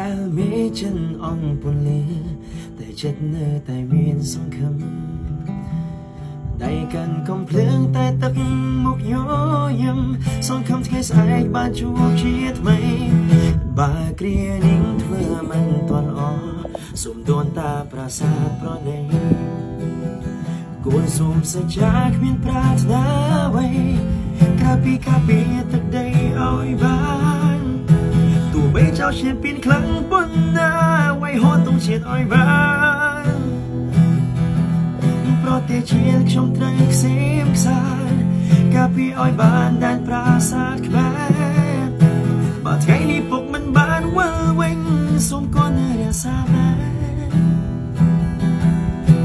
ដែលមានចិនអង្គពន្លឺតែចិត្តនៅតែមានសង្ឃឹមដៃកាន់កំភ្លើងតែទឹកមុខញញឹមសង្ឃឹមថ្ងៃស្អែកបានជួបជាថ្មីបើគ្រានាងធ្វើមិនទាន់អសូមដួនតាប្រាសាទប្រណីគួនសូមសច្ចាគ្មានប្រាថ្នាអ្វីក្រៅពីការពីទឹកដីឲ្យបានទោះបីចោលឈានពីនខ្លាំងប៉ុណ្ណាໄວហត់ต้องជាតិឲ្យបានប្រទេសជាតិខ្ញុំត្រូវខ្សែមខ្សានការពីឲ្យបានដែនប្រាសាទខ្មែរបើថ្ងៃនេះពុកមិនបានវិលវិញសូមកូនរក្សាបាន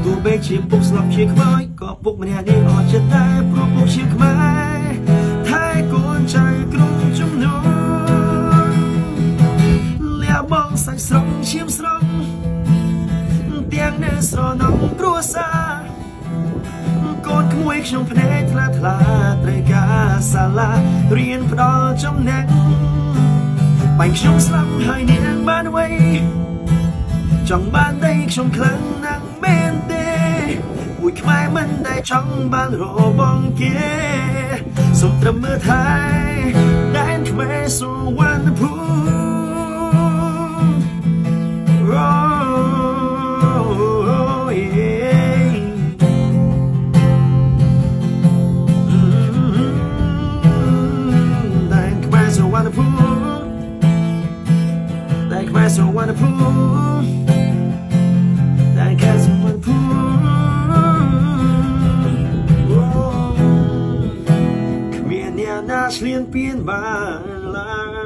ទោះបីជាពុកស្លាប់ជាខ្មោចក៏ពុកម្នាក់នេះអត់ចិត្តដែរព្រោះពុកជាខ្មែរថែកូនចៅក្រុងជំនួសលះបងសាច់ស្រង់ឈាមស្រង់ទាំងនៅស្រនំគ្រួសារកូនក្មួយខ្ញុំភ្នែកថ្លាថ្លាត្រូវការសាលារៀនផ្ដល់ចំណេះបាញ់ខ្ញុំស្លាប់ហើយនាងបានអ្វីចង់បានដីខ្ញុំខ្លាំងណាស់មែនទេមួយខ្មែរមិនដែលចង់បានរបងគេសូមត្រឹមមើលថែដែនខ្មែរសុវណ្ណភូSo wonderful, that guy's so wonderful. Come here now, Nash Lin Pien Ba Lai.